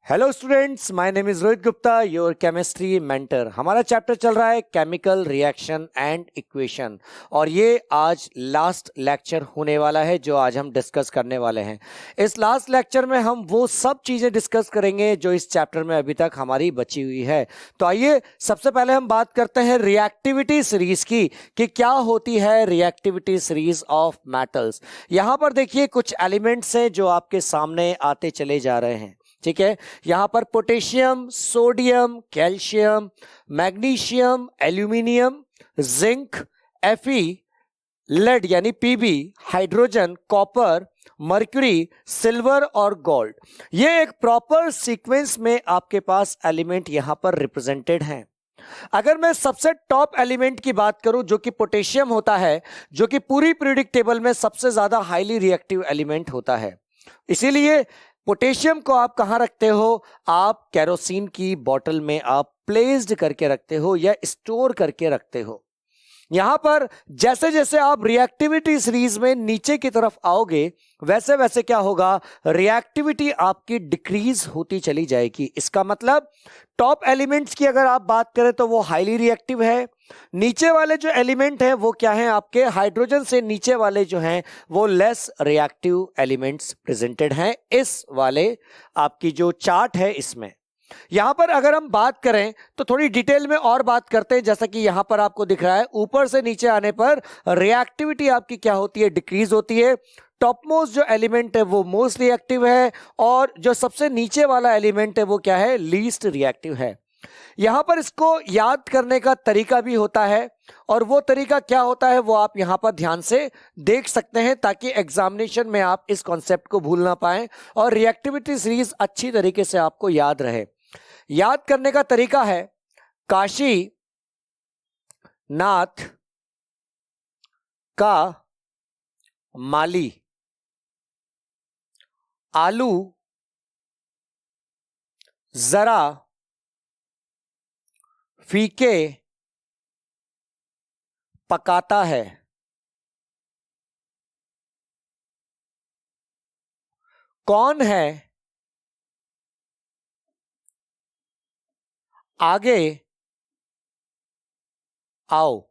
Hello students, my name is Rohit Gupta, your chemistry mentor. हमारा chapter चल रहा है केमिकल रिएक्शन एंड इक्वेशन, और ये आज लास्ट लेक्चर होने वाला है जो आज हम डिस्कस करने वाले हैं। इस लास्ट लेक्चर में हम वो सब चीजें डिस्कस करेंगे जो इस चैप्टर में अभी तक हमारी बची हुई है। तो आइए सबसे पहले हम बात करते हैं रिएक्टिविटी सीरीज की कि क्या होती है रिएक्टिविटी सीरीज ऑफ मेटल्स। यहां पर देखिए कुछ एलिमेंट्स हैं जो आपके सामने आते चले जा रहे हैं। ठीक है, यहां पर potassium, sodium, calcium, magnesium, aluminium, zinc, Fe, lead यानी Pb, hydrogen, copper, mercury, silver और गोल्ड। ये एक प्रॉपर सीक्वेंस में आपके पास एलिमेंट यहां पर रिप्रेजेंटेड हैं। अगर मैं सबसे टॉप एलिमेंट की बात करूं जो कि पोटेशियम होता है, जो कि पूरी पीरियोडिक टेबल में सबसे ज्यादा हाईली रिएक्टिव एलिमेंट होता है, इसीलिए पोटेशियम को आप कहां रखते हो? आप केरोसिन की बोतल में आप प्लेस्ड करके रखते हो या स्टोर करके रखते हो। यहां पर जैसे जैसे आप रिएक्टिविटी सीरीज में नीचे की तरफ आओगे वैसे वैसे क्या होगा, रिएक्टिविटी आपकी डिक्रीज होती चली जाएगी। इसका मतलब टॉप एलिमेंट्स की अगर आप बात करें तो वो हाईली रिएक्टिव है। नीचे वाले जो एलिमेंट हैं वो क्या हैं आपके? हाइड्रोजन से नीचे वाले जो हैं वो लेस रिएक्टिव एलिमेंट्स प्रेजेंटेड हैं इस वाले आपकी जो चार्ट है इसमें। यहां पर अगर हम बात करें तो थोड़ी डिटेल में और बात करते हैं। जैसा कि यहां पर आपको दिख रहा है, ऊपर से नीचे आने पर रिएक्टिविटी आपकी क्या होती है? डिक्रीज होती है। टॉप मोस्ट जो एलिमेंट है वो मोस्ट रिएक्टिव है, और जो सबसे नीचे वाला एलिमेंट है वो क्या है? लीस्ट रिएक्टिव है। यहां पर इसको याद करने का तरीका भी होता है, और वो तरीका क्या होता है वो आप यहां पर ध्यान से देख सकते हैं ताकि एग्जामिनेशन में आप इस कॉन्सेप्ट को भूल ना पाएं और रिएक्टिविटी सीरीज अच्छी तरीके से आपको याद रहे। याद करने का तरीका है काशी नाथ का माली, आलू जरा फीके पकाता है, कौन है आगे आओ।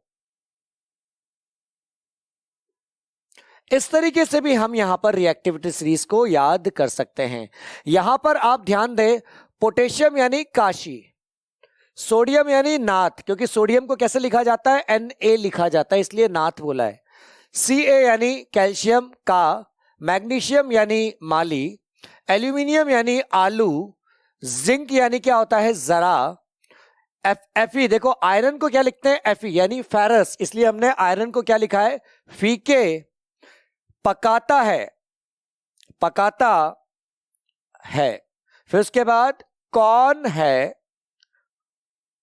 इस तरीके से भी हम यहां पर रिएक्टिविटी सीरीज को याद कर सकते हैं। यहां पर आप ध्यान दें, पोटेशियम यानी काशी, सोडियम यानी नाथ, क्योंकि सोडियम को कैसे लिखा जाता है? Na लिखा जाता है, इसलिए नाथ बोला है। Ca यानी कैल्शियम का, मैग्नीशियम यानी माली, एल्यूमिनियम यानी आलू, जिंक यानी क्या होता है? जरा, Fe, देखो आयरन को क्या लिखते हैं? Fe यानी फेरस, इसलिए हमने आयरन को क्या लिखा है? फीके, पकाता है, पकाता है। फिर उसके बाद कौन है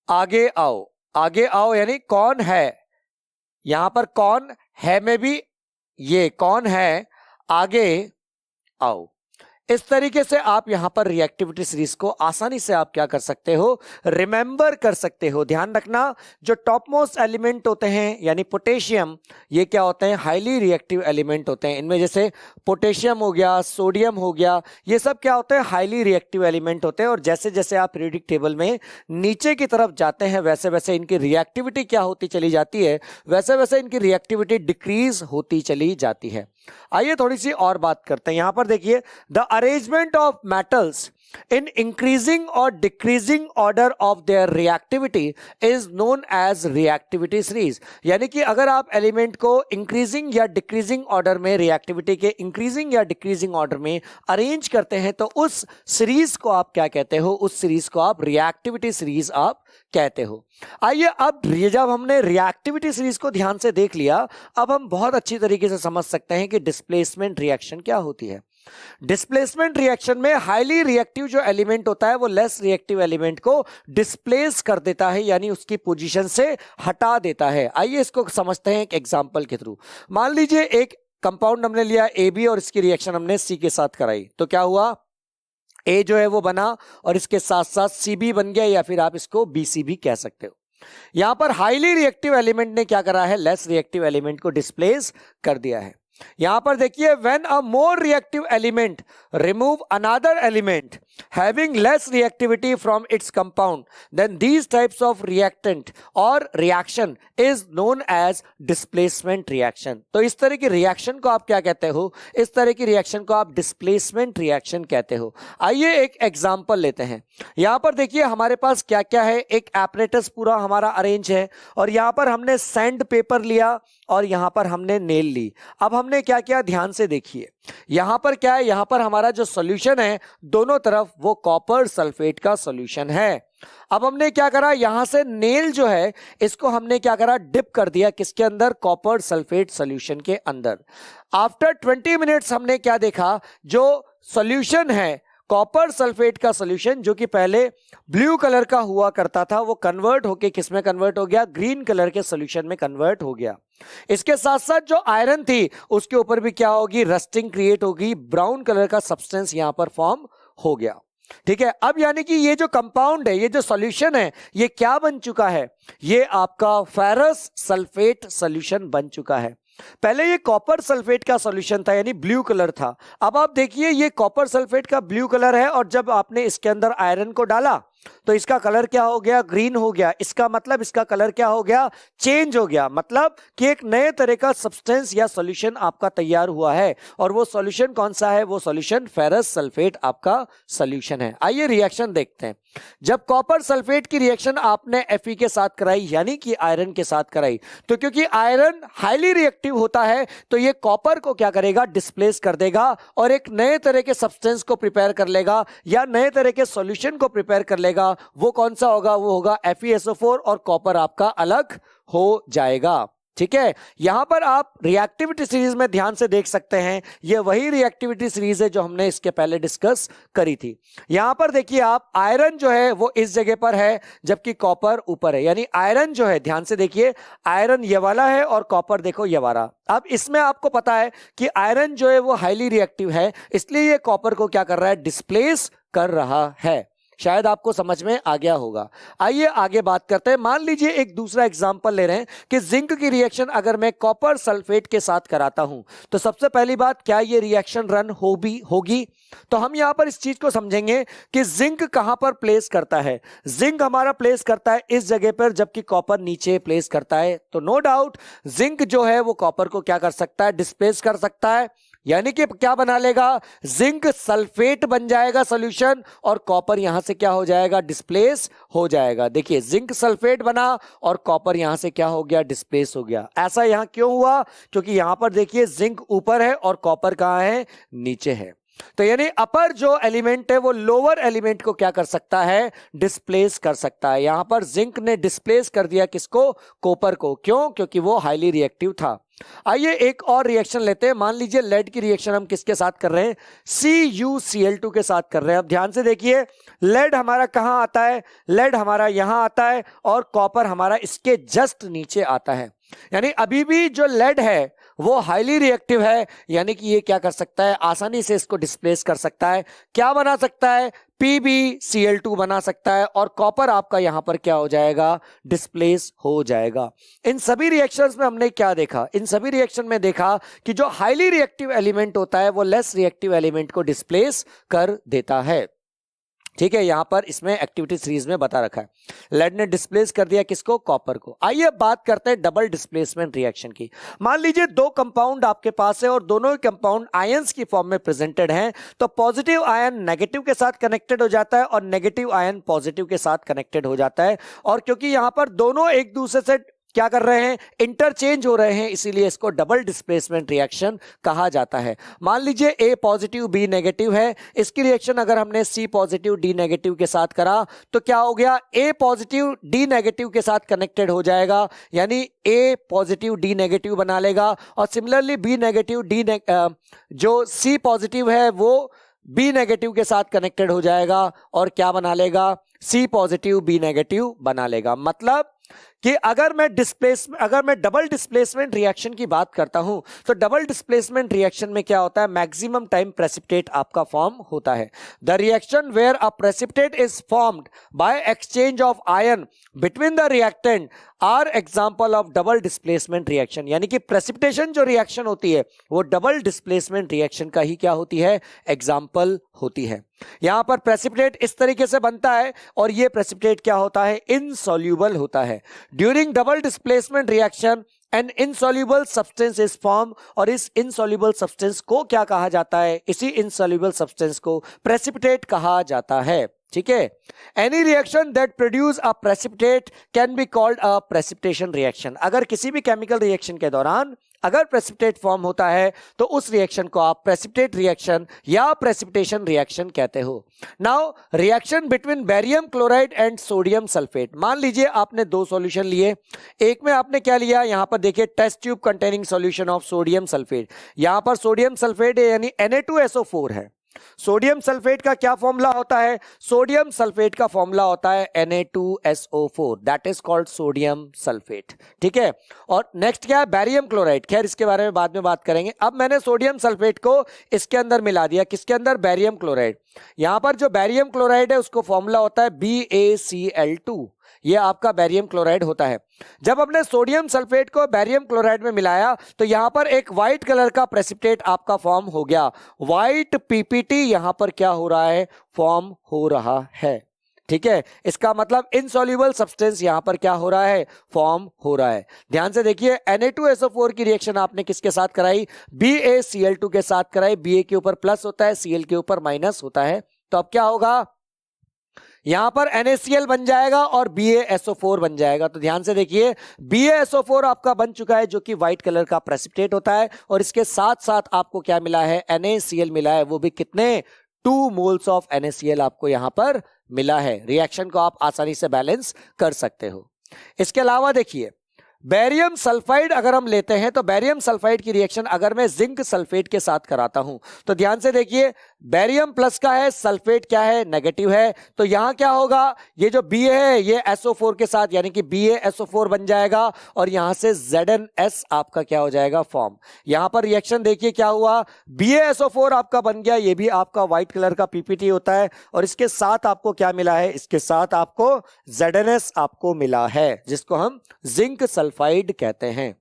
आगे आओ, आगे आओ यानी कौन है। यहां पर कौन है में भी ये कौन है आगे आओ। इस तरीके से आप यहां पर रिएक्टिविटी सीरीज को आसानी से आप क्या कर सकते हो? रिमेंबर कर सकते हो। ध्यान रखना, जो टॉप मोस्ट एलिमेंट होते हैं यानी पोटेशियम, ये क्या होते हैं? हाईली रिएक्टिव एलिमेंट होते हैं। इनमें जैसे पोटेशियम हो गया, सोडियम हो गया, ये सब क्या होते हैं? हाईली रिएक्टिव एलिमेंट होते हैं। और जैसे जैसे आप पीरियोडिक टेबल में नीचे की तरफ जाते हैं वैसे वैसे इनकी रिएक्टिविटी क्या होती चली जाती है? वैसे वैसे इनकी रिएक्टिविटी डिक्रीज होती चली जाती है। आइए थोड़ी सी और बात करते हैं। यहां पर देखिए, the arrangement of metals in increasing or decreasing order of their reactivity is known as reactivity series। यानी कि अगर आप एलिमेंट को इंक्रीजिंग या डिक्रीजिंग ऑर्डर में, रिएक्टिविटी के इंक्रीजिंग या डिक्रीजिंग ऑर्डर में अरेंज करते हैं तो उस सीरीज को आप क्या कहते हो? उस सीरीज को आप रिएक्टिविटी सीरीज आप कहते हो। आइए अब जब हमने रिएक्टिविटी सीरीज को ध्यान से देख लिया, अब हम बहुत अच्छी तरीके से समझ सकते हैं कि डिस्प्लेसमेंट रिएक्शन क्या होती है। डिस्प्लेसमेंट रिएक्शन में हाईली रिएक्टिव जो एलिमेंट होता है वो लेस रिएक्टिव एलिमेंट को डिस्प्लेस कर देता है, यानी उसकी पोजीशन से हटा देता है। आइए इसको समझते हैं एक एग्जांपल के थ्रू। मान लीजिए एक कंपाउंड हमने लिया AB और इसकी रिएक्शन हमने C के साथ कराई, तो क्या हुआ? A जो है वो बना और इसके साथ साथ CB बन गया, या फिर आप इसको BC भी कह सकते हो। यहां पर हाईली रिएक्टिव एलिमेंट ने क्या करा है? लेस रिएक्टिव एलिमेंट को डिस्प्लेस कर दिया है। यहां पर देखिए, when a more reactive element remove another element having less reactivity from its compound, then these types of reactant और reaction is known as displacement reaction. तो इस तरह की रिएक्शन को आप क्या कहते हो? इस तरह की रिएक्शन को आप डिस्प्लेसमेंट रिएक्शन कहते हो। आइए एक एग्जांपल लेते हैं। यहां पर देखिए हमारे पास क्या क्या है, एक एपरेटस पूरा हमारा अरेंज है, और यहां पर हमने सैंड पेपर लिया और यहां पर हमने नेल ली। अब हमने क्या किया, ध्यान से देखिए। यहां पर क्या है, यहां पर हमारा जो सॉल्यूशन है दोनों तरफ वो कॉपर सल्फेट का सॉल्यूशन है। अब हमने क्या करा, यहां से नेल जो है इसको हमने क्या करा, डिप कर दिया किसके अंदर, कॉपर सल्फेट सॉल्यूशन के अंदर। आफ्टर 20 मिनट्स हमने क्या देखा, जो सॉल्यूशन है कॉपर सल्फेट का सॉल्यूशन जो कि पहले ब्लू कलर का हुआ करता था, वो कन्वर्ट होके किस में कन्वर्ट हो गया, ग्रीन कलर के सॉल्यूशन में कन्वर्ट हो गया। इसके साथ साथ जो आयरन थी उसके ऊपर भी क्या होगी, रस्टिंग क्रिएट होगी, ब्राउन कलर का सब्सटेंस यहां पर फॉर्म हो गया। ठीक है, अब यानी कि ये जो कंपाउंड है, ये जो सॉल्यूशन है, ये क्या बन चुका है, ये आपका फेरस सल्फेट सॉल्यूशन बन चुका है। पहले ये कॉपर सल्फेट का सॉल्यूशन था, यानी ब्लू कलर था। अब आप देखिए ये कॉपर सल्फेट का ब्लू कलर है, और जब आपने इसके अंदर आयरन को डाला तो इसका कलर क्या हो गया, ग्रीन हो गया। इसका मतलब इसका कलर क्या हो गया, चेंज हो गया। मतलब कि एक नए तरह का सब्सटेंस या सॉल्यूशन आपका तैयार हुआ है, और वो सॉल्यूशन कौन सा है, वो सॉल्यूशन फेरस सल्फेट आपका सॉल्यूशन है। आइए रिएक्शन देखते हैं। जब कॉपर सल्फेट की रिएक्शन आपने Fe के साथ कराई, यानी कि आयरन के साथ कराई, तो क्योंकि आयरन हाईली रिएक्टिव होता है तो ये कॉपर को क्या करेगा, डिस्प्लेस कर देगा, और एक नए तरह के सब्सटेंस को प्रिपेयर कर लेगा, या नए तरह के सॉल्यूशन को प्रिपेयर कर लेगा। वो कौन सा होगा, वो होगा FeSO4, और कॉपर आपका अलग हो जाएगा। ठीक है, यहां पर आप रिएक्टिविटी सीरीज में ध्यान से देख सकते हैं, ये वही रिएक्टिविटी सीरीज है जो हमने इसके पहले डिस्कस करी थी। यहां पर देखिए आप, आयरन जो है वो इस जगह पर है जबकि कॉपर ऊपर है, यानी आयरन जो है, ध्यान से देखिए, आयरन ये वाला है और कॉपर देखो ये वाला। अब इसमें आपको पता है कि आयरन जो है वो हाईली रिएक्टिव है, इसलिए ये कॉपर को क्या कर रहा है, डिस्प्लेस कर रहा है। शायद आपको समझ में आ गया होगा। आइए आगे बात करते हैं। मान लीजिए एक दूसरा एग्जांपल ले रहे हैं कि जिंक की रिएक्शन अगर मैं कॉपर सल्फेट के साथ कराता हूं, तो सबसे पहली बात, क्या ये रिएक्शन रन होगी? तो हम यहां पर इस चीज को समझेंगे कि जिंक कहां पर प्लेस करता है। जिंक हमारा प्लेस करता है इस जगह पर, जबकि कॉपर नीचे प्लेस करता है। तो नो डाउट जिंक जो है वो कॉपर को क्या कर सकता है, डिस्प्लेस कर सकता है, यानी कि क्या बना लेगा, जिंक सल्फेट बन जाएगा सॉल्यूशन, और कॉपर यहां से क्या हो जाएगा, डिस्प्लेस हो जाएगा। देखिए जिंक सल्फेट बना और कॉपर यहां से क्या हो गया, डिस्प्लेस हो गया। ऐसा यहां क्यों हुआ, क्योंकि यहां पर देखिए जिंक ऊपर है और कॉपर कहां है, नीचे है। तो यानी अपर जो एलिमेंट है वो लोअर एलिमेंट को क्या कर सकता है, डिस्प्लेस कर सकता है। यहां पर जिंक ने डिस्प्लेस कर दिया किसको, कॉपर को। क्यों, क्योंकि वो हाईली रिएक्टिव था। आइए एक और रिएक्शन लेते हैं। मान लीजिए लेड की रिएक्शन हम किसके साथ कर रहे हैं, CuCl2 के साथ कर रहे हैं। अब ध्यान से देखिए, लेड हमारा कहां आता है, लेड हमारा यहां आता है, और कॉपर हमारा इसके जस्ट नीचे आता है। यानी अभी भी जो लेड है वो हाईली रिएक्टिव है, यानी कि ये क्या कर सकता है, आसानी से इसको डिस्प्लेस कर सकता है। क्या बना सकता है, PbCl2 बना सकता है, और कॉपर आपका यहां पर क्या हो जाएगा, डिस्प्लेस हो जाएगा। इन सभी रिएक्शंस में हमने क्या देखा, इन सभी रिएक्शन में देखा कि जो हाईली रिएक्टिव एलिमेंट होता है वो लेस रिएक्टिव एलिमेंट को डिस्प्लेस कर देता है। ठीक है, यहां पर इसमें एक्टिविटी सीरीज में बता रखा है, लेड ने डिस्प्लेस कर दिया किसको, कॉपर को। आइए बात करते हैं डबल डिस्प्लेसमेंट रिएक्शन की। मान लीजिए दो कंपाउंड आपके पास है और दोनों ही कंपाउंड आयंस की फॉर्म में प्रेजेंटेड हैं, तो पॉजिटिव आयन नेगेटिव के साथ कनेक्टेड हो जाता है और नेगेटिव आयन पॉजिटिव के साथ कनेक्टेड हो जाता है। और क्योंकि यहां पर दोनों एक दूसरे से क्या कर रहे हैं, इंटरचेंज हो रहे हैं, इसीलिए इसको डबल डिस्प्लेसमेंट रिएक्शन कहा जाता है। मान लीजिए A पॉजिटिव B नेगेटिव है, इसकी रिएक्शन अगर हमने C पॉजिटिव D नेगेटिव के साथ करा तो क्या हो गया, A पॉजिटिव D नेगेटिव के साथ कनेक्टेड हो जाएगा, यानी A पॉजिटिव D नेगेटिव बना लेगा। और सिमिलरली B नेगेटिव जो C पॉजिटिव है वो B नेगेटिव के साथ कनेक्टेड हो जाएगा और क्या बना लेगा, C पॉजिटिव B नेगेटिव बना लेगा। मतलब कि अगर मैं डबल डिस्प्लेसमेंट रिएक्शन की बात करता हूं तो डबल डिस्प्लेसमेंट रिएक्शन में क्या होता है, मैक्सिमम टाइम प्रेसिपिटेट आपका फॉर्म होता है। The reaction where a precipitate is formed by exchange of ion between the reactant are example of double displacement reaction. यानी कि प्रेसिपिटेशन जो रिएक्शन होती है वो डबल डिस्प्लेसमेंट रिएक्शन का ही क्या होती है, एग्जाम्पल होती है। यहां पर प्रेसिपिटेट इस तरीके से बनता है और ये प्रेसिपिटेट क्या होता है, इनसॉल्यूबल होता है। During double displacement reaction an insoluble substance is form, और इस इनसॉल्यूबल सब्सटेंस को क्या कहा जाता है, इसी इनसॉल्यूबल सब्सटेंस को प्रेसिपिटेट कहा जाता है। ठीक है, any reaction that produce a precipitate can be called a precipitation reaction. अगर किसी भी केमिकल रिएक्शन के दौरान अगर प्रेसिपिटेट फॉर्म होता है तो उस रिएक्शन को आप प्रेसिपिटेट रिएक्शन या प्रेसिपिटेशन रिएक्शन कहते हो। Now reaction between barium chloride and sodium sulphate. मान लीजिए आपने दो सॉल्यूशन लिए, एक में आपने क्या लिया, यहां पर देखिए test tube containing solution of sodium sulphate. यहां पर सोडियम सल्फेट यानी Na2SO4 है। सोडियम सल्फेट का क्या फॉर्मूला होता है, सोडियम सल्फेट का फॉर्मूला होता है Na2SO4, that is called sodium sulphate. ठीक है, और नेक्स्ट क्या है, बैरियम क्लोराइड। खैर इसके बारे में बाद में बात करेंगे। अब मैंने सोडियम सल्फेट को इसके अंदर मिला दिया, किसके अंदर, बैरियम क्लोराइड। यहां पर जो बैरियम क्लोराइड है उसको फॉर्मूला होता है BaCl2, ये आपका बैरियम क्लोराइड होता है। जब हमने सोडियम सल्फेट को बैरियम क्लोराइड में मिलाया तो यहां पर एक व्हाइट कलर का प्रेसिपिटेट आपका फॉर्म हो गया, व्हाइट PPT यहां पर क्या हो रहा है, फॉर्म हो रहा है। ठीक है, इसका मतलब इनसॉल्यूबल सब्सटेंस यहां पर क्या हो रहा है, फॉर्म हो रहा है। ध्यान से देखिए, Na2SO4 की रिएक्शन आपने किसके साथ कराई, BaCl2 के साथ कराई। Ba के ऊपर प्लस होता है, Cl के ऊपर माइनस होता है, तो अब क्या होगा, यहां पर NaCl बन जाएगा और BaSO4 बन जाएगा। तो ध्यान से देखिए, BaSO4 आपका बन चुका है जो कि व्हाइट कलर का प्रेसिपिटेट होता है, और इसके साथ साथ आपको क्या मिला है, NaCl मिला है, वो भी कितने, 2 मोल्स ऑफ NaCl आपको यहां पर मिला है। रिएक्शन को आप आसानी से बैलेंस कर सकते हो। इसके अलावा देखिए, बैरियम सल्फाइड अगर हम लेते हैं तो बैरियम सल्फाइड की रिएक्शन अगर मैं जिंक सल्फेट के साथ कराता हूं तो ध्यान से देखिए, बैरियम प्लस का है, सल्फेट क्या है, नेगेटिव है। तो यहां क्या होगा, ये जो Ba है ये SO4 के साथ यानी कि BaSO4 बन जाएगा, और यहां से ZnS आपका क्या हो जाएगा, फॉर्म। यहां पर रिएक्शन देखिए क्या हुआ, BaSO4 आपका बन गया, ये भी आपका व्हाइट कलर का PPT होता है, और इसके साथ आपको क्या मिला है, इसके साथ आपको ZnS आपको मिला है, जिसको हम जिंक सल्फाइड कहते हैं।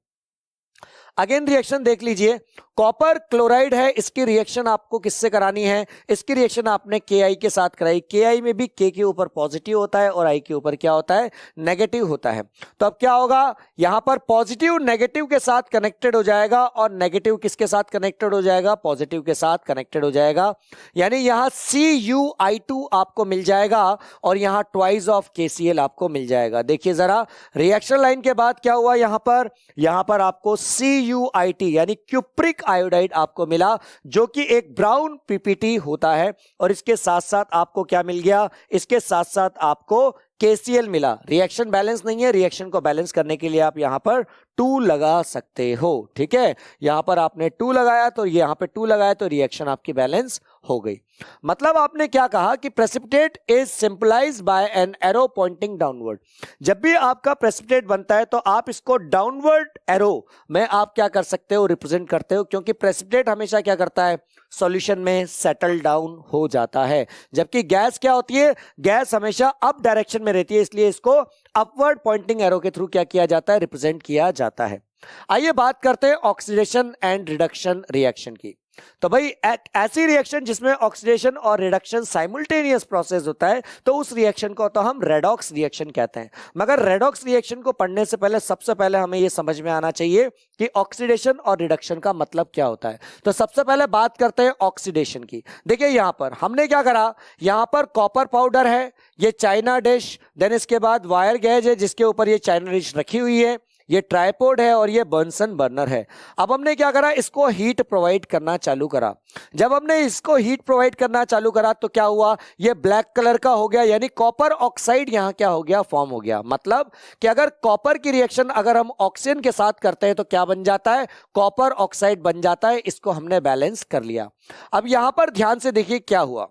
अगेन रिएक्शन देख लीजिए, कॉपर क्लोराइड है, इसकी रिएक्शन आपको किससे करानी है, इसकी रिएक्शन आपने Ki के साथ कराई। Ki में भी K के ऊपर पॉजिटिव होता है और I के ऊपर क्या होता है, नेगेटिव होता है। तो अब क्या होगा, यहां पर पॉजिटिव नेगेटिव के साथ कनेक्टेड हो जाएगा, और नेगेटिव किसके साथ कनेक्टेड हो जाएगा, पॉजिटिव के साथ कनेक्टेड हो जाएगा। यानी यहां CuI2 आपको मिल जाएगा और यहां ट्वाइस ऑफ KCl आपको मिल जाएगा। देखिए जरा रिएक्शन लाइन के बाद क्या हुआ, यहां पर आपको CuIT यानी क्यूप्रिक आयोडाइड आपको मिला, जो कि एक ब्राउन PPT होता है, और इसके साथ साथ आपको क्या मिल गया, इसके साथ साथ आपको KCl मिला। रिएक्शन बैलेंस नहीं है, रिएक्शन को बैलेंस करने के लिए आप यहां पर 2 लगा सकते हो। ठीक है, यहां पर आपने 2 लगाया तो यहां पे 2 लगाया तो रिएक्शन आपकी बैलेंस हो गई। मतलब आपने क्या कहा कि precipitate is symbolised by an arrow pointing downward. जब भी आपका प्रेसिपिटेट बनता है तो आप इसको डाउनवर्ड एरो में आप क्या कर सकते हो, रिप्रेजेंट करते हो, क्योंकि प्रेसिपिटेट हमेशा क्या करता है, सॉल्यूशन में सेटल डाउन हो जाता है, जबकि गैस क्या होती है, गैस हमेशा अप डायरेक्शन में रहती है, इसलिए इसको अपवर्ड पॉइंटिंग एरो के थ्रू क्या किया जाता है, रिप्रेजेंट किया जाता है। आइए बात करते हैं ऑक्सीडेशन एंड रिडक्शन रिएक्शन की। तो भाई ऐसी रिएक्शन जिसमें ऑक्सीडेशन और रिडक्शन साइमल्टेनियस प्रोसेस होता है तो उस रिएक्शन को तो हम रेडॉक्स रिएक्शन कहते हैं। मगर रेडॉक्स रिएक्शन को पढ़ने से पहले सबसे पहले हमें यह समझ में आना चाहिए कि ऑक्सीडेशन और रिडक्शन का मतलब क्या होता है। तो सबसे पहले बात करते हैं ऑक्सीडेशन की। देखिए यहां पर हमने क्या करा, यहां पर कॉपर पाउडर है, ये चाइना डिश, देन इसके बाद वायर गेज है जिसके ऊपर ये चाइना डिश रखी हुई है, ये ट्राइपॉड है और ये बर्नसन बर्नर है। अब हमने क्या करा, इसको हीट प्रोवाइड करना चालू करा। जब हमने इसको हीट प्रोवाइड करना चालू करा तो क्या हुआ, ये ब्लैक कलर का हो गया, यानी कॉपर ऑक्साइड यहां क्या हो गया, फॉर्म हो गया। मतलब कि अगर कॉपर की रिएक्शन अगर हम ऑक्सीजन के साथ करते हैं तो क्या बन जाता है, कॉपर ऑक्साइड बन जाता है। इसको हमने बैलेंस कर लिया। अब यहां पर ध्यान से देखिए क्या हुआ,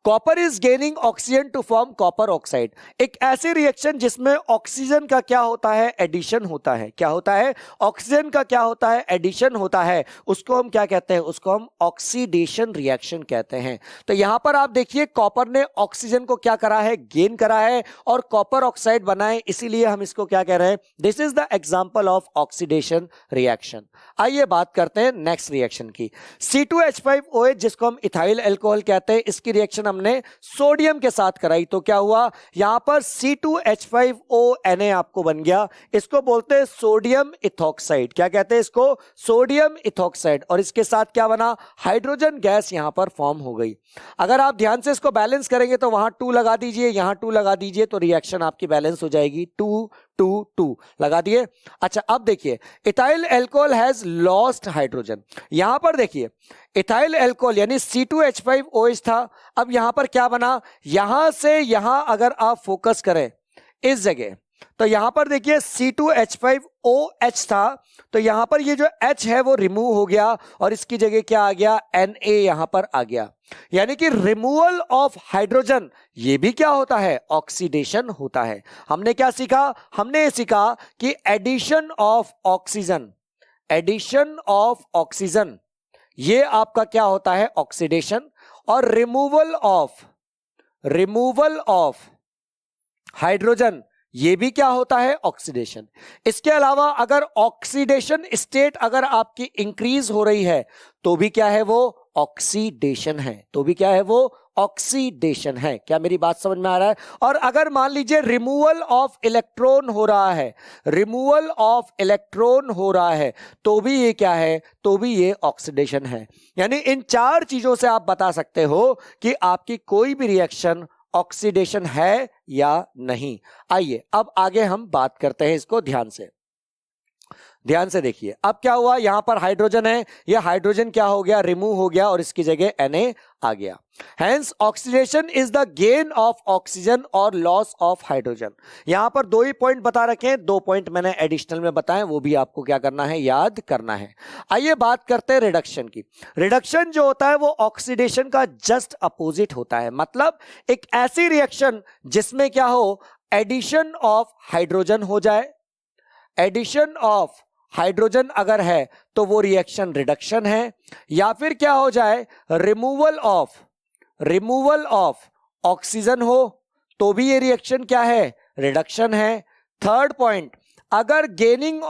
copper is gaining oxygen to form copper oxide. एक ऐसी रिएक्शन जिसमें ऑक्सीजन का क्या होता है, एडिशन होता है। क्या होता है, ऑक्सीजन का क्या होता है, एडिशन होता है। उसको हम क्या कहते हैं, उसको हम ऑक्सीडेशन रिएक्शन कहते हैं। तो यहां पर आप देखिए कॉपर ने ऑक्सीजन को क्या करा है, गेन करा है और कॉपर ऑक्साइड बनाए, इसीलिए हम इसको क्या कह रहे हैं, this is the example of oxidation reaction. आइए बात करते हैं नेक्स्ट रिएक्शन की। C2H5OH जिसको हम इथाइल अल्कोहल कहते हैं, इसकी रिएक्शन हमने सोडियम के साथ कराई तो क्या हुआ, यहां पर C2H5ONa आपको बन गया। इसको बोलते हैं सोडियम इथॉक्साइड। क्या कहते हैं इसको, सोडियम इथॉक्साइड। और इसके साथ क्या बना, हाइड्रोजन गैस यहां पर फॉर्म हो गई। अगर आप ध्यान से इसको बैलेंस करेंगे तो वहां 2 लगा दीजिए, यहां 2 लगा दीजिए, तो रिएक्शन आपकी बैलेंस हो जाएगी। 2 2 2 लगा दिए। अच्छा अब देखिए ethyl alcohol has lost hydrogen. यहां पर देखिए इथाइल अल्कोहल यानी C2H5OH था। अब यहां पर क्या बना, यहां से यहां अगर आप फोकस करें इस जगह, तो यहां पर देखिए C2H5OH था, तो यहां पर ये जो H है वो रिमूव हो गया और इसकी जगह क्या आ गया, Na यहां पर आ गया। यानी कि रिमूवल ऑफ हाइड्रोजन, ये भी क्या होता है, ऑक्सीडेशन होता है। हमने क्या सीखा, हमने सीखा कि addition of oxygen, addition of oxygen ये आपका क्या होता है, ऑक्सीडेशन। और रिमूवल ऑफ हाइड्रोजन ये भी क्या होता है, ऑक्सीडेशन। इसके अलावा अगर ऑक्सीडेशन स्टेट अगर आपकी इंक्रीज हो रही है तो भी क्या है, वो ऑक्सीडेशन है, तो भी क्या है, वो ऑक्सीडेशन है। क्या मेरी बात समझ में आ रहा है। और अगर मान लीजिए रिमूवल ऑफ इलेक्ट्रॉन हो रहा है, रिमूवल ऑफ इलेक्ट्रॉन हो रहा है, तो भी ये क्या है, तो भी ये ऑक्सीडेशन है। यानी इन 4 चीजों से आप बता सकते हो कि आपकी कोई भी रिएक्शन ऑक्सीडेशन है या नहीं। आइए अब आगे हम बात करते हैं इसको ध्यान से, ध्यान से देखिए। अब क्या हुआ, यहां पर हाइड्रोजन है, ये हाइड्रोजन क्या हो गया, रिमूव हो गया और इसकी जगह Na आ गया। Hence oxidation is the gain of oxygen और लॉस ऑफ हाइड्रोजन। यहां पर 2 ही पॉइंट बता रखे हैं, 2 पॉइंट मैंने एडिशनल में बताए, वो भी आपको क्या करना है, याद करना है। आइए बात करते हैं रिडक्शन की। रिडक्शन जो होता है वो ऑक्सीडेशन का जस्ट अपोजिट होता है। मतलब एक ऐसी रिएक्शन जिसमें क्या हो, एडिशन ऑफ हाइड्रोजन हो जाए। एडिशन ऑफ हाइड्रोजन अगर है तो वो रिएक्शन रिडक्शन है, या फिर क्या हो जाए, रिमूवल ऑफ ऑक्सीजन हो तो भी ये रिएक्शन क्या है, रिडक्शन है। थर्ड पॉइंट, अगर गेनिंग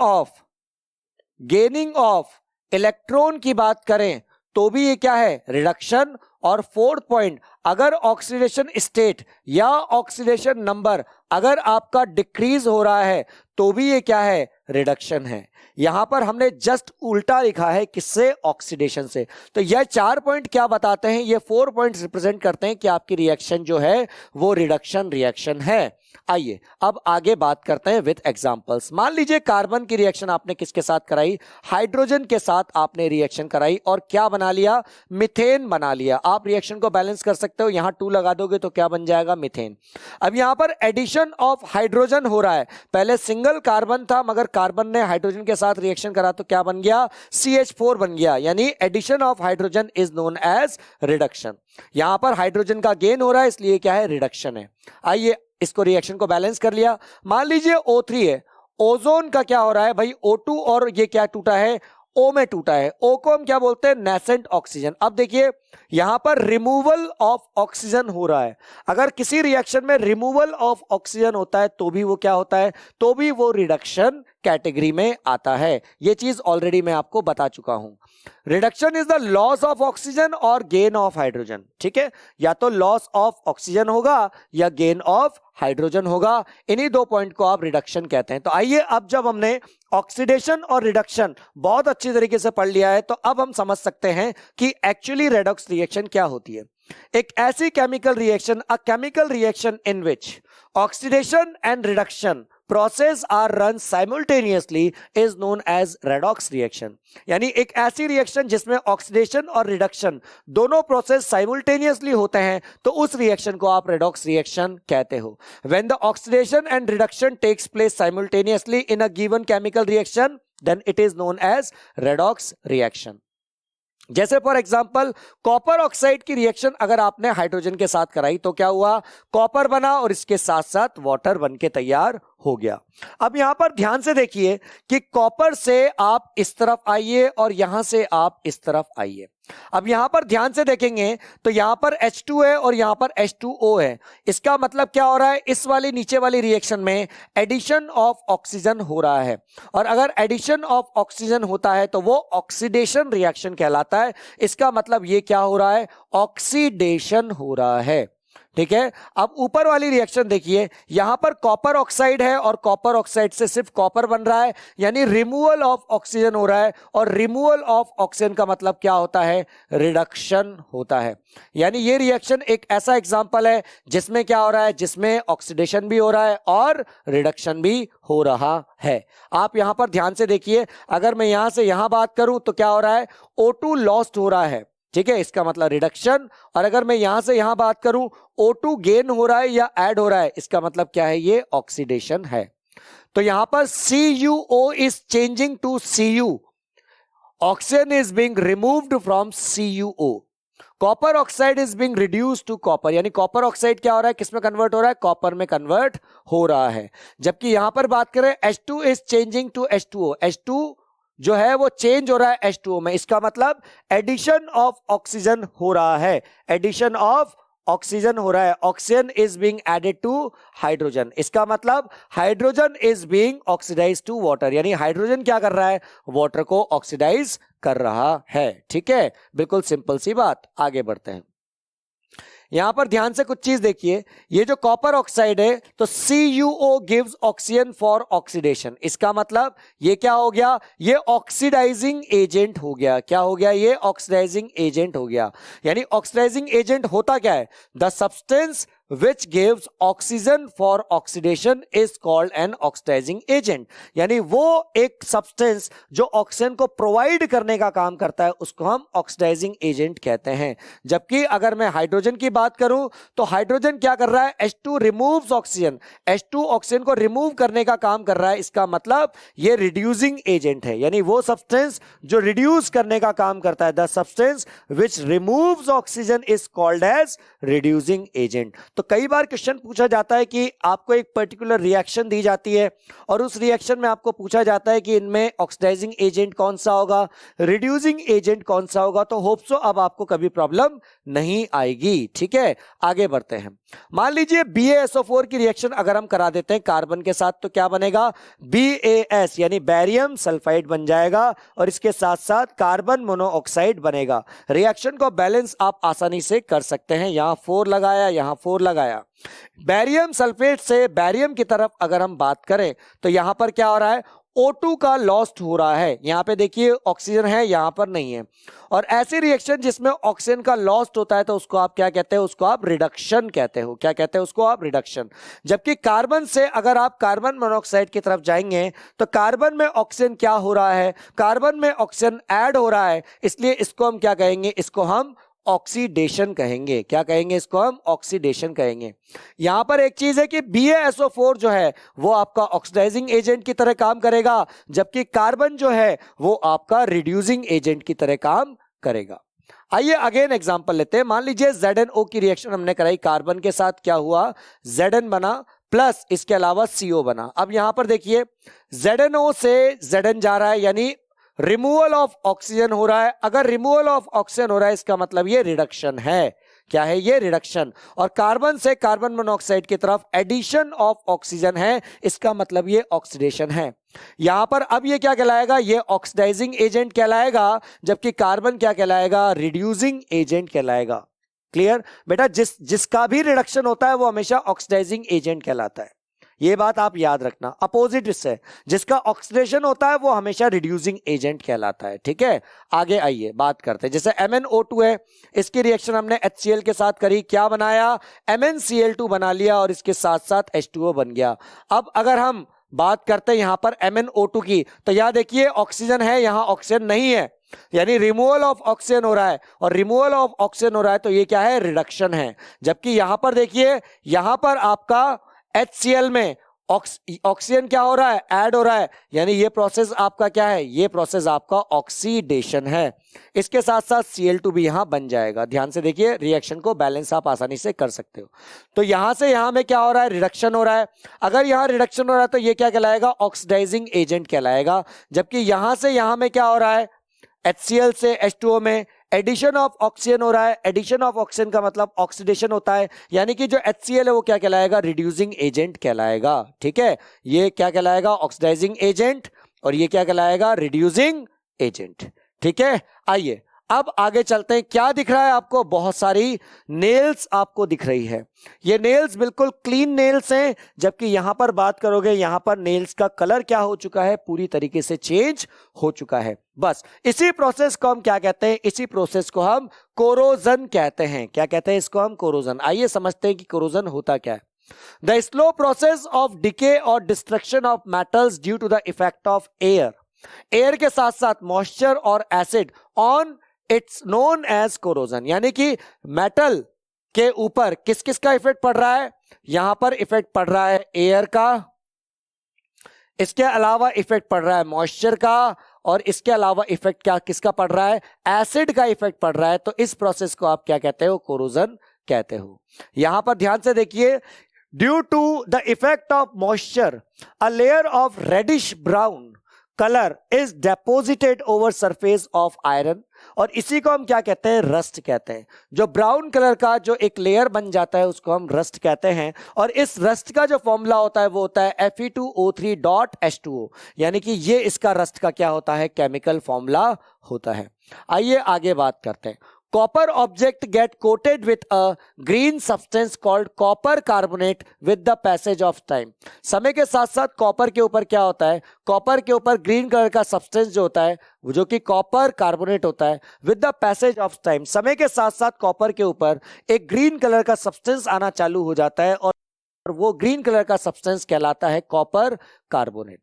ऑफ इलेक्ट्रॉन की बात करें तो भी ये क्या है, रिडक्शन। और फोर्थ पॉइंट, अगर ऑक्सीडेशन स्टेट या ऑक्सीडेशन नंबर अगर आपका डिक्रीज हो रहा है तो भी ये क्या है, रिडक्शन है। यहां पर हमने जस्ट उल्टा लिखा है, किससे, ऑक्सीडेशन से। तो यह 4 पॉइंट क्या बताते हैं, ये 4 पॉइंट्स रिप्रेजेंट करते हैं कि आपकी रिएक्शन जो है वो रिडक्शन रिएक्शन है। आइए अब आगे बात करते हैं विद एग्जांपल्स। मान लीजिए कार्बन की रिएक्शन आपने किसके साथ कराई, हाइड्रोजन के साथ आपने रिएक्शन कराई और क्या बना लिया, मीथेन बना लिया। आप रिएक्शन को बैलेंस कर सकते हो, यहां 2 लगा दोगे तो क्या बन जाएगा, मीथेन। अब यहां पर एडिशन ऑफ हाइड्रोजन हो रहा है, पहले सिंगल कार्बन था मगर कार्बन ने हाइड्रोजन के साथ रिएक्शन करा तो क्या बन गया, CH4 बन गया। यानी addition of hydrogen is known as reduction. यहां पर हाइड्रोजन का गेन हो रहा है इसलिए क्या है, रिडक्शन है। आइए इसको रिएक्शन को बैलेंस कर लिया। मान लीजिए O3 है, ओजोन का क्या हो रहा है भाई, O2 और ये क्या टूटा है, O में टूटा है। O को हम क्या बोलते हैं, नेसेंट ऑक्सीजन। अब देखिए यहां पर रिमूवल ऑफ ऑक्सीजन हो रहा है। अगर किसी रिएक्शन में रिमूवल ऑफ ऑक्सीजन होता है तो भी वो क्या होता है, तो भी वो रिडक्शन कैटेगरी में आता है। ये चीज ऑलरेडी मैं आपको बता चुका हूं। Reduction is the loss of oxygen और गेन ऑफ हाइड्रोजन। ठीक है, या तो लॉस ऑफ ऑक्सीजन होगा या गेन ऑफ हाइड्रोजन होगा। इन्हीं 2 पॉइंट को आप रिडक्शन कहते हैं। तो आइए अब जब हमने ऑक्सीडेशन और रिडक्शन बहुत अच्छी तरीके से पढ़ लिया है तो अब हम समझ सकते हैं कि एक्चुअली रेडॉक्स रिएक्शन क्या होती है। एक ऐसी chemical reaction, a chemical reaction in which oxidation and reduction process are run simultaneously is known as redox reaction। यानी एक ऐसी रिएक्शन जिसमें ऑक्सीडेशन और रिडक्शन दोनों प्रोसेस साइमल्टेनियसली होते हैं तो उस रिएक्शन को आप रेडॉक्स रिएक्शन कहते हो। When the oxidation and reduction takes place simultaneously in a given chemical reaction then it is known as redox reaction। जैसे फॉर एग्जांपल कॉपर ऑक्साइड की रिएक्शन अगर आपने हाइड्रोजन के साथ कराई तो क्या हुआ, कॉपर बना और इसके साथ साथ वाटर बन के तैयार हो गया। अब यहां पर ध्यान से देखिए कि कॉपर से आप इस तरफ आइए और यहां से आप इस तरफ आइए। अब यहां पर ध्यान से देखेंगे तो यहां पर H2 है और यहां पर H2O है। इसका मतलब क्या हो रहा है, इस वाली नीचे वाली रिएक्शन में एडिशन ऑफ ऑक्सीजन हो रहा है, और अगर एडिशन ऑफ ऑक्सीजन होता है तो वो ऑक्सीडेशन रिएक्शन कहलाता है। इसका मतलब ये क्या हो रहा है, ऑक्सीडेशन हो रहा है। ठीक है, अब ऊपर वाली रिएक्शन देखिए, यहां पर कॉपर ऑक्साइड है और कॉपर ऑक्साइड से सिर्फ कॉपर बन रहा है, यानी रिमूवल ऑफ ऑक्सीजन हो रहा है, और रिमूवल ऑफ ऑक्सीजन का मतलब क्या होता है, रिडक्शन होता है। यानी ये रिएक्शन एक ऐसा एग्जांपल है जिसमें क्या हो रहा है, जिसमें ऑक्सीडेशन भी हो रहा है और रिडक्शन भी हो रहा है। आप यहां पर ध्यान से देखिए, अगर मैं यहां से यहां बात करूं तो क्या हो रहा है, O2 लॉस्ट हो रहा है, ठीक है, इसका मतलब रिडक्शन। और अगर मैं यहां से यहां बात करूं, O2 गेन हो रहा है या ऐड हो रहा है, इसका मतलब क्या है, ये ऑक्सीडेशन है। तो यहां पर CuO is changing to Cu, oxygen is being removed from CuO, copper oxide is being reduced to copper, यानी कॉपर ऑक्साइड क्या हो रहा है, किसमें कन्वर्ट हो रहा है, कॉपर में कन्वर्ट हो रहा है। जबकि यहां पर बात करें H2 is changing to H2O, H2 जो है वो चेंज हो रहा है H2O में, इसका मतलब एडिशन ऑफ ऑक्सीजन हो रहा है, एडिशन ऑफ ऑक्सीजन हो रहा है, oxygen is being added to hydrogen, इसका मतलब hydrogen is being oxidise to water, यानी हाइड्रोजन क्या कर रहा है, वाटर को ऑक्सीडाइज कर रहा है। ठीक है, बिल्कुल सिंपल सी बात। आगे बढ़ते हैं, यहां पर ध्यान से कुछ चीज देखिए, ये जो कॉपर ऑक्साइड है तो CuO gives oxygen for oxidation, इसका मतलब ये क्या हो गया, ये ऑक्सीडाइजिंग एजेंट हो गया। क्या हो गया, ये ऑक्सीडाइजिंग एजेंट हो गया। यानी ऑक्सीडाइजिंग एजेंट होता क्या है, the substance which gives oxygen for oxidation is called an oxidizing agent, यानी वो एक सब्सटेंस जो ऑक्सीजन को प्रोवाइड करने का काम करता है उसको हम ऑक्सीडाइजिंग एजेंट कहते हैं। जबकि अगर मैं हाइड्रोजन की बात करूं तो हाइड्रोजन क्या कर रहा है, H2 removes oxygen, H2 oxygen को रिमूव करने का काम कर रहा है, इसका मतलब ये रिड्यूसिंग एजेंट है, यानी वो सब्सटेंस जो रिड्यूस करने का काम करता है, the substance which removes oxygen is called as reducing agent. तो कई बार क्वेश्चन पूछा जाता है कि आपको एक पर्टिकुलर रिएक्शन दी जाती है और उस रिएक्शन में आपको पूछा जाता है कि इनमें ऑक्सीडाइजिंग एजेंट कौन सा होगा, रिड्यूसिंग एजेंट कौन सा होगा, तो होप सो अब आपको कभी प्रॉब्लम नहीं आएगी। ठीक है, आगे बढ़ते हैं। मान लीजिए BaSO4 की रिएक्शन अगर हम करा देते हैं कार्बन के साथ तो क्या बनेगा, BaS यानी बैरियम सल्फाइड बन जाएगा और इसके साथ साथ कार्बन मोनोऑक्साइड बनेगा। रिएक्शन को बैलेंस आप आसानी से कर सकते हैं, यहां 4 लगाया, यहां 4 लगाया। बैरियम सल्फेट से बैरियम की तरफ अगर हम बात करें तो यहां पर क्या हो रहा है, O2 का लॉस्ट हो रहा है। यहां पे देखिए ऑक्सीजन है, यहां पर नहीं है। और ऐसी रिएक्शन जिसमें ऑक्सीजन का लॉस्ट होता है तो उसको आप क्या कहते हैं, उसको आप रिडक्शन कहते हो। क्या कहते हैं उसको आप, रिडक्शन। जबकि कार्बन से अगर आप कार्बन मोनोऑक्साइड की तरफ जाएंगे तो कार्बन में ऑक्सीजन क्या हो रहा है, कार्बन में ऑक्सीजन ऐड हो रहा है, इसलिए इसको हम क्या कहेंगे, इसको हम ऑक्सीडेशन कहेंगे। क्या कहेंगे, इसको हम ऑक्सीडेशन कहेंगे। यहां पर एक चीज है कि BaSO4 जो है वो आपका ऑक्सीडाइजिंग एजेंट की तरह काम करेगा, जबकि कार्बन जो है वो आपका रिड्यूसिंग एजेंट की तरह काम करेगा। आइए अगेन एग्जांपल लेते हैं। मान लीजिए ZnO की रिएक्शन हमने कराई कार्बन के साथ, क्या हुआ, Zn बना प्लस इसके अलावा CO बना। अब यहां पर देखिए ZnO से Zn जा रहा है, यानी रिमूवल ऑफ ऑक्सीजन हो रहा है। अगर रिमूवल ऑफ ऑक्सीजन हो रहा है इसका मतलब ये रिडक्शन है। क्या है ये, रिडक्शन। और कार्बन से कार्बन मोनोऑक्साइड की तरफ एडिशन ऑफ ऑक्सीजन है, इसका मतलब ये ऑक्सीडेशन है। यहां पर अब ये क्या कहलाएगा, ये ऑक्सीडाइजिंग एजेंट कहलाएगा, जबकि कार्बन क्या कहलाएगा, रिड्यूसिंग एजेंट कहलाएगा। क्लियर बेटा, जिसका भी रिडक्शन होता है वो हमेशा ऑक्सीडाइजिंग एजेंट कहलाता है, ये बात आप याद रखना। अपोजिट इससे जिसका ऑक्सीडेशन होता है वो हमेशा रिड्यूसिंग एजेंट कहलाता है। ठीक है, आगे आइए बात करते हैं। जैसे MnO2 है, इसकी रिएक्शन हमने HCl के साथ करी, क्या बनाया, MnCl2 बना लिया और इसके साथ साथ H2O बन गया। अब अगर हम बात करते हैं यहां पर MnO2 की, तो यहां देखिए ऑक्सीजन है, यहां ऑक्सीजन नहीं है, यानी रिमूवल ऑफ ऑक्सीजन हो रहा है, और रिमूवल ऑफ ऑक्सीजन हो रहा है तो ये क्या है, रिडक्शन है। जबकि यहां पर देखिए, यहां पर आपका HCl में ऑक्सीजन क्या हो रहा है, ऐड हो रहा है, यानी ये प्रोसेस आपका क्या है, ये प्रोसेस आपका ऑक्सीडेशन है। इसके साथ साथ Cl2 भी यहां बन जाएगा। ध्यान से देखिए, रिएक्शन को बैलेंस आप आसानी से कर सकते हो। तो यहां से यहां में क्या हो रहा है, रिडक्शन हो रहा है। अगर यहां रिडक्शन हो रहा है तो ये क्या कहलाएगा, ऑक्सीडाइजिंग एजेंट कहलाएगा। जबकि यहां से यहां में क्या हो रहा है, HCl से H2O में एडिशन ऑफ ऑक्सीजन हो रहा है। एडिशन ऑफ ऑक्सीजन का मतलब ऑक्सीडेशन होता है, यानी कि जो HCl है वो क्या कहलाएगा, रिड्यूसिंग एजेंट कहलाएगा। ठीक है, ये क्या कहलाएगा, ऑक्सीडाइजिंग एजेंट, और ये क्या कहलाएगा, रिड्यूसिंग एजेंट। ठीक है, आइए अब आगे चलते हैं। क्या दिख रहा है आपको, बहुत सारी नेल्स आपको दिख रही है। ये नेल्स बिल्कुल क्लीन नेल्स हैं, जबकि यहां पर बात करोगे, यहां पर नेल्स का कलर क्या हो चुका है, पूरी तरीके से चेंज हो चुका है। बस इसी प्रोसेस को हम क्या कहते हैं, इसी प्रोसेस को हम कोरोजन कहते हैं। क्या कहते हैं इसको हम, कोरोजन। आइए समझते हैं कि कोरोजन होता क्या है। The slow process of decay और destruction of metals due to the effect of air. Air के साथ साथ मॉइस्चर और acid on it's known as corrosion. यानी कि मेटल के ऊपर किस किस का इफेक्ट पड़ रहा है, यहां पर इफेक्ट पड़ रहा है एयर का, इसके अलावा इफेक्ट पड़ रहा है मॉइस्चर का, और इसके अलावा इफेक्ट क्या किसका पड़ रहा है, एसिड का इफेक्ट पड़ रहा है। तो इस प्रोसेस को आप क्या कहते हो, कोरोजन कहते हो। यहां पर ध्यान से देखिए, due to the effect of moisture a layer of reddish brown colour is deposited over surface of iron, और इसी को हम क्या कहते हैं, रस्ट कहते हैं। जो ब्राउन कलर का जो एक लेयर बन जाता है उसको हम रस्ट कहते हैं, और इस रस्ट का जो फॉर्मूला होता है वो होता है Fe2O3.H2O, यानी कि ये इसका रस्ट का क्या होता है, केमिकल फॉर्मूला होता है। आइए आगे बात करते हैं। Copper object get coated with a green substance called copper carbonate with the passage of time। समय के साथ साथ कॉपर के ऊपर क्या होता है, कॉपर के ऊपर ग्रीन कलर का सब्सटेंस जो होता है जो कि कॉपर कार्बोनेट होता है, with the passage of time, समय के साथ साथ कॉपर के ऊपर एक ग्रीन कलर का सब्सटेंस आना चालू हो जाता है, और वो ग्रीन कलर का सब्सटेंस कहलाता है कॉपर कार्बोनेट।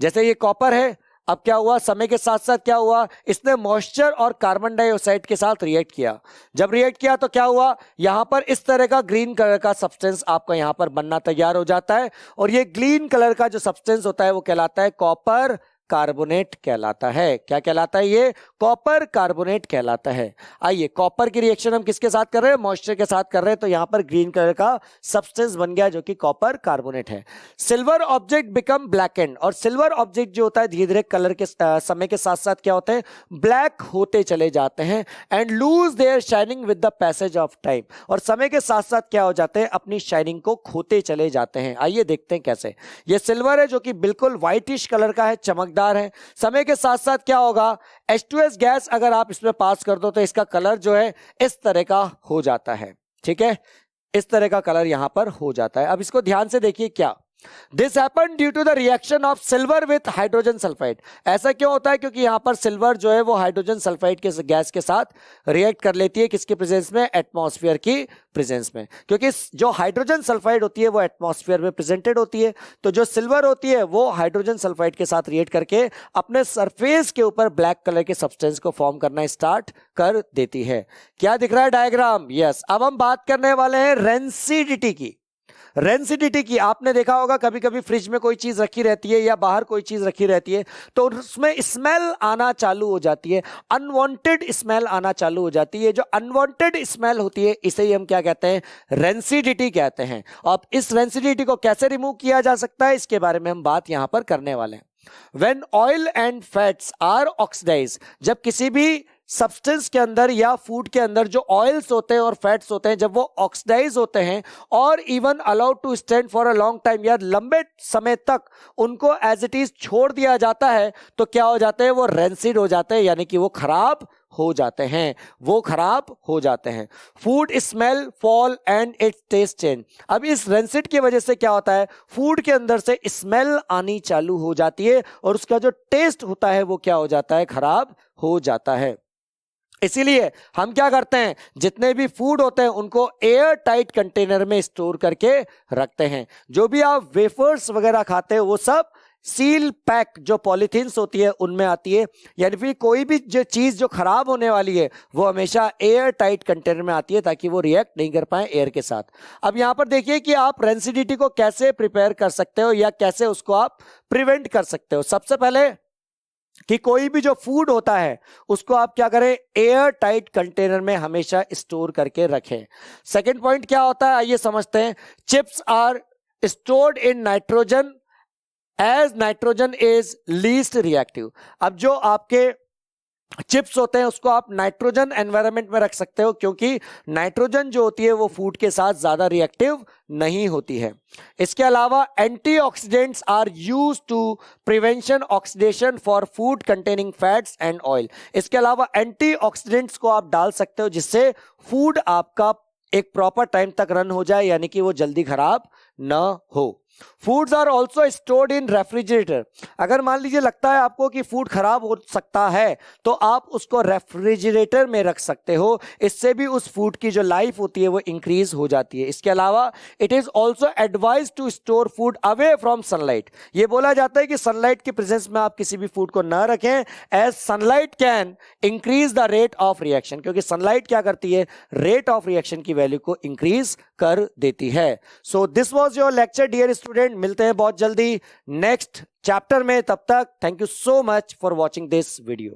जैसे ये कॉपर है, अब क्या हुआ, समय के साथ साथ क्या हुआ, इसने मॉइस्चर और कार्बन डाइऑक्साइड के साथ रिएक्ट किया। जब रिएक्ट किया तो क्या हुआ, यहां पर इस तरह का ग्रीन कलर का सब्सटेंस आपका यहां पर बनना तैयार हो जाता है, और ये ग्रीन कलर का जो सब्सटेंस होता है वो कहलाता है कॉपर कार्बोनेट कहलाता है। क्या कहलाता है, ये कॉपर कार्बोनेट कहलाता है। आइए, कॉपर की रिएक्शन हम किसके साथ कर रहे हैं, मॉइस्चर के साथ कर रहे हैं, तो यहां पर ग्रीन कलर का सब्सटेंस बन गया जो कि कॉपर कार्बोनेट है। सिल्वर ऑब्जेक्ट बिकम ब्लैकेंड, और सिल्वर ऑब्जेक्ट जो होता है धीरे धीरे कलर के समय के साथ साथ क्या होते हैं, ब्लैक होते चले जाते हैं, and lose their shining with the passage of time, और समय के साथ साथ क्या हो जाते हैं, अपनी शाइनिंग को खोते चले जाते हैं। आइए देखते हैं कैसे। ये सिल्वर है जो कि बिल्कुल व्हाइटिश कलर का है, चमकदार है। समय के साथ साथ क्या होगा, H2S गैस अगर आप इसमें पास कर दो तो इसका कलर जो है इस तरह का हो जाता है। ठीक है, इस तरह का कलर यहां पर हो जाता है। अब इसको ध्यान से देखिए, क्या this happen due to the reaction of silver with hydrogen sulphide. ऐसा क्यों होता है, क्योंकि यहां पर सिल्वर जो है वो हाइड्रोजन सल्फाइड के गैस के साथ रिएक्ट कर लेती है, किसके प्रेजेंस में, एटमॉस्फेयर की प्रेजेंस में, क्योंकि जो हाइड्रोजन सल्फाइड होती है वो एटमॉस्फेयर में प्रेजेंटेड होती है। तो जो सिल्वर होती है वो हाइड्रोजन सल्फाइड के साथ रिएक्ट करके अपने सरफेस के ऊपर ब्लैक कलर के सब्सटेंस को फॉर्म करना स्टार्ट कर देती है। क्या दिख रहा है डायग्राम, यस। अब हम बात करने वाले हैं रेंसिडिटी की। रेंसिडिटी की आपने देखा होगा, कभी कभी फ्रिज में कोई चीज रखी रहती है या बाहर कोई चीज रखी रहती है तो उसमें स्मेल आना चालू हो जाती है, अनवांटेड स्मेल आना चालू हो जाती है। जो अनवांटेड स्मेल होती है इसे ही हम क्या कहते हैं, रेंसिडिटी कहते हैं। अब इस रेंसिडिटी को कैसे रिमूव किया जा सकता है, इसके बारे में हम बात यहां पर करने वाले हैं। When oil and fats are oxidized, जब किसी भी सब्सटेंस के अंदर या फूड के अंदर जो ऑयल्स होते हैं और फैट्स होते हैं जब वो ऑक्सीडाइज होते हैं और even allowed to stand for a long time, या लंबे समय तक उनको एज इट इज छोड़ दिया जाता है, तो क्या हो जाते हैं, वो रेंसिड हो जाते हैं, यानी कि वो खराब हो जाते हैं, वो खराब हो जाते हैं। Food smell fall and it's taste change. अब इस रेंसिड की वजह से क्या होता है, फूड के अंदर से स्मेल आनी चालू हो जाती है और उसका जो टेस्ट होता है वो क्या हो जाता है, खराब हो जाता है। इसीलिए हम क्या करते हैं, जितने भी फूड होते हैं उनको एयर टाइट कंटेनर में स्टोर करके रखते हैं। जो भी आप वेफर्स वगैरह खाते हैं वो सब सील पैक जो पॉलीथीन्स होती है उनमें आती है, यानी फिर कोई भी जो चीज जो खराब होने वाली है वो हमेशा एयर टाइट कंटेनर में आती है ताकि वो रिएक्ट नहीं कर पाए एयर के साथ। अब यहां पर देखिए कि आप रेंसिडिटी को कैसे प्रिपेयर कर सकते हो या कैसे उसको आप प्रिवेंट कर सकते हो। सबसे पहले कि कोई भी जो फूड होता है उसको आप क्या करें, एयर टाइट कंटेनर में हमेशा स्टोर करके रखें। सेकेंड पॉइंट क्या होता है आइए समझते हैं। Chips are stored in nitrogen as nitrogen is least reactive. अब जो आपके चिप्स होते हैं उसको आप नाइट्रोजन एनवायरनमेंट में रख सकते हो क्योंकि नाइट्रोजन जो होती है वो फूड के साथ ज्यादा रिएक्टिव नहीं होती है। इसके अलावा antioxidants are used to prevention oxidation for food containing fats and oil. इसके अलावा एंटीऑक्सीडेंट्स को आप डाल सकते हो जिससे फूड आपका एक प्रॉपर टाइम तक रन हो जाए, यानी कि वो जल्दी खराब ना हो। Foods are also stored in refrigerator. अगर मान लीजिए लगता है आपको कि फूड खराब हो सकता है तो आप उसको रेफ्रिजरेटर में रख सकते हो, इससे भी उस फूड की जो लाइफ होती है वो इंक्रीज हो जाती है। इसके अलावा it is also advise to store food away from sunlight. ये बोला जाता है कि सनलाइट की प्रेजेंस में आप किसी भी फूड को ना रखें, as sunlight can increase the rate of reaction, क्योंकि सनलाइट क्या करती है, रेट ऑफ रिएक्शन की वैल्यू को इंक्रीज कर देती है। So this was your lecture dear student. मिलते हैं बहुत जल्दी नेक्स्ट चैप्टर में, तब तक thank you so much for watching this video.